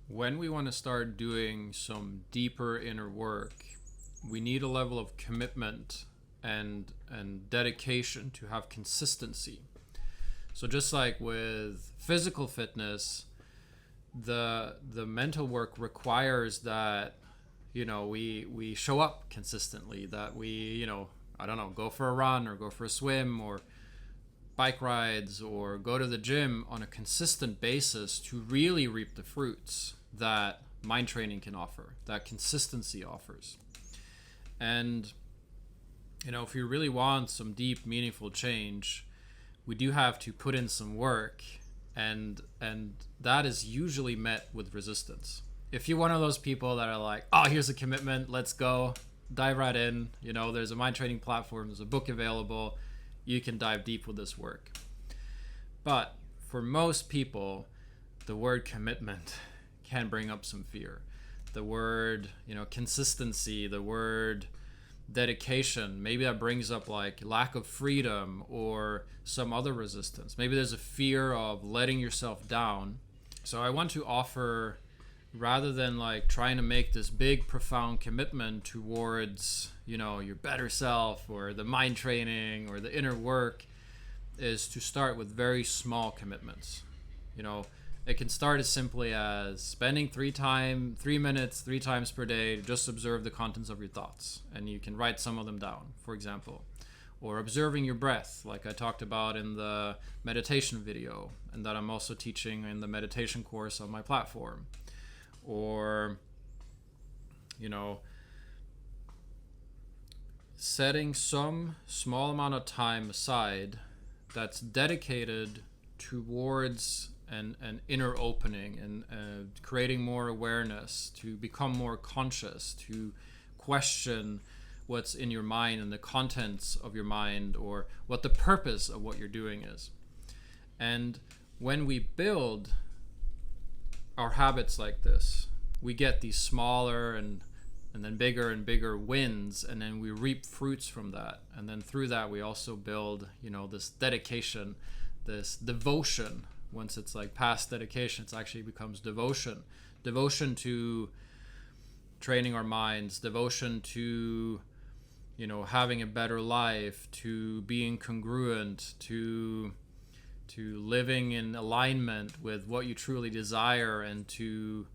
When we want to start doing some deeper inner work, we need a level of commitment and dedication to have consistency. So just like with physical fitness, the mental work requires that we show up consistently, that we I don't know, go for a run or go for a swim or bike rides or go to the gym on a consistent basis to really reap the fruits that mind training can offer, that consistency offers. And if you really want some deep meaningful change, we do have to put in some work, and that is usually met with resistance. If you're one of those people that are like, oh, here's a commitment, let's go, dive right in, there's a mind training platform, there's a book available, you can dive deep with this work. But for most people, the word commitment can bring up some fear. The word, consistency, the word dedication, maybe that brings up like lack of freedom or some other resistance. Maybe there's a fear of letting yourself down. So I want to offer, rather than like trying to make this big profound commitment towards your better self or the mind training or the inner work, is to start with very small commitments. It can start as simply as spending 3 minutes 3 times per day to just observe the contents of your thoughts, and you can write some of them down, for example. Or observing your breath, like I talked about in the meditation video, and that I'm also teaching in the meditation course on my platform. Or setting some small amount of time aside that's dedicated towards an inner opening and creating more awareness, to become more conscious, to question what's in your mind and the contents of your mind, or what the purpose of what you're doing is. And when we build our habits like this, we get these smaller and then bigger and bigger wins, and then we reap fruits from that. And then through that, we also build, this dedication, this devotion. Once it's like past dedication, it actually becomes devotion. Devotion to training our minds, devotion to, having a better life, to being congruent, to living in alignment with what you truly desire, and to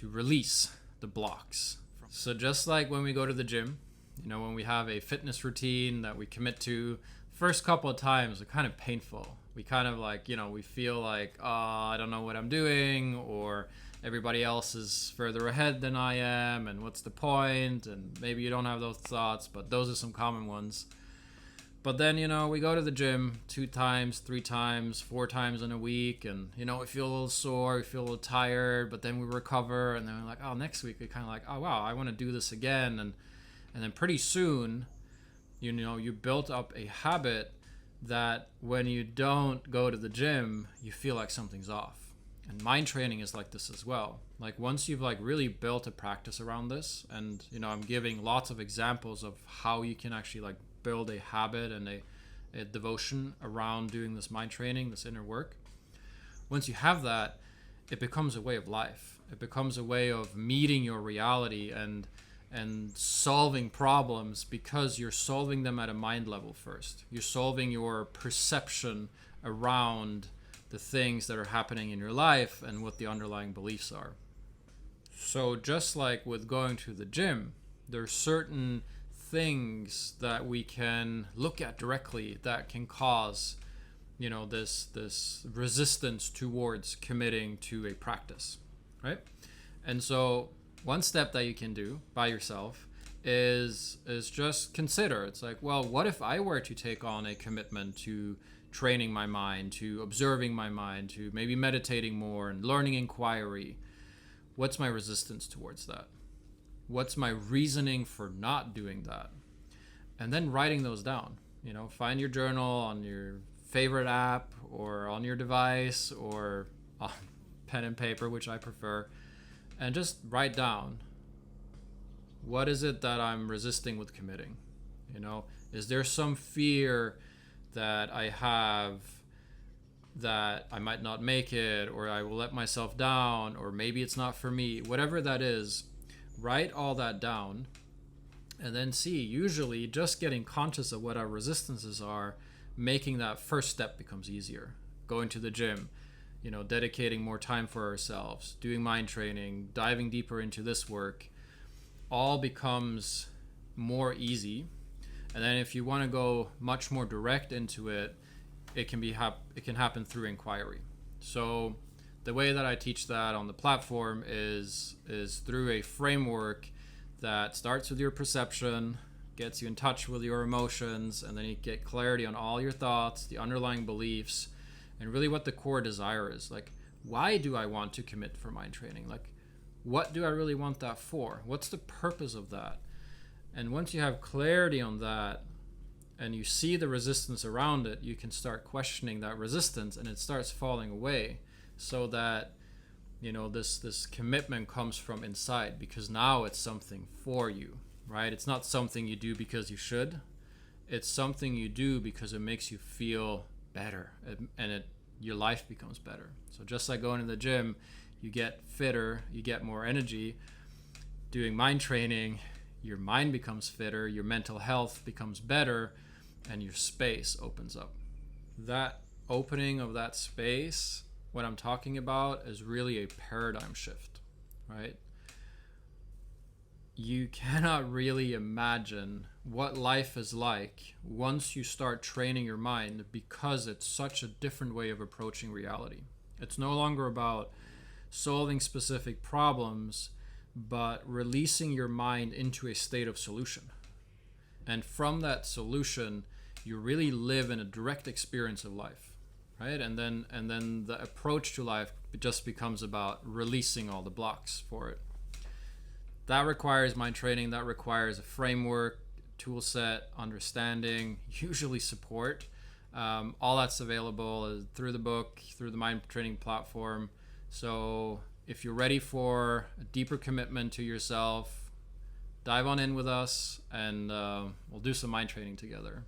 release the blocks. So just like when we go to the gym, when we have a fitness routine that we commit to, first couple of times are kind of painful. We kind of like, we feel like, oh, I don't know what I'm doing, or everybody else is further ahead than I am, and what's the point? And maybe you don't have those thoughts, but those are some common ones. But then, we go to the gym 2 times, 3 times, 4 times in a week, and, we feel a little sore, we feel a little tired, but then we recover, and then we're like, oh, next week we kind of like, oh, wow, I want to do this again. And then pretty soon, you built up a habit that when you don't go to the gym, you feel like something's off. And mind training is like this as well. Like once you've like really built a practice around this, and, I'm giving lots of examples of how you can actually like build a habit and a devotion around doing this mind training, this inner work. Once you have that, it becomes a way of life. It becomes a way of meeting your reality and solving problems, because you're solving them at a mind level first. You're solving your perception around the things that are happening in your life and what the underlying beliefs are. So just like with going to the gym, there are certain things that we can look at directly that can cause this resistance towards committing to a practice, right? And so one step that you can do by yourself is just consider, it's like, well, what if I were to take on a commitment to training my mind, to observing my mind, to maybe meditating more and learning inquiry? What's my resistance towards that? What's my reasoning for not doing that? And then writing those down. Find your journal on your favorite app or on your device or on pen and paper, which I prefer, and just write down, what is it that I'm resisting with committing? Is there some fear that I have that I might not make it, or I will let myself down, or maybe it's not for me, whatever that is, write all that down and then see. Usually just getting conscious of what our resistances are, making that first step becomes easier. Going to the gym, dedicating more time for ourselves, doing mind training, diving deeper into this work, all becomes more easy. And then if you want to go much more direct into it, it can happen through inquiry. So the way that I teach that on the platform is through a framework that starts with your perception, gets you in touch with your emotions, and then you get clarity on all your thoughts, the underlying beliefs, and really what the core desire is. Like, why do I want to commit for mind training? Like, what do I really want that for? What's the purpose of that? And once you have clarity on that, and you see the resistance around it, you can start questioning that resistance, and it starts falling away, so that this commitment comes from inside, because now it's something for you, right? It's not something you do because you should. It's something you do because it makes you feel better, and your life becomes better. So just like going to the gym, you get fitter, you get more energy. Doing mind training, your mind becomes fitter, your mental health becomes better, and your space opens up. That opening of that space, what I'm talking about, is really a paradigm shift, right? You cannot really imagine what life is like once you start training your mind, because it's such a different way of approaching reality. It's no longer about solving specific problems, but releasing your mind into a state of solution. And from that solution, you really live in a direct experience of life, right? And then the approach to life just becomes about releasing all the blocks for it. That requires mind training. That requires a framework, tool set, understanding, usually support. All that's available through the book, through the mind training platform. So if you're ready for a deeper commitment to yourself, dive on in with us, and we'll do some mind training together.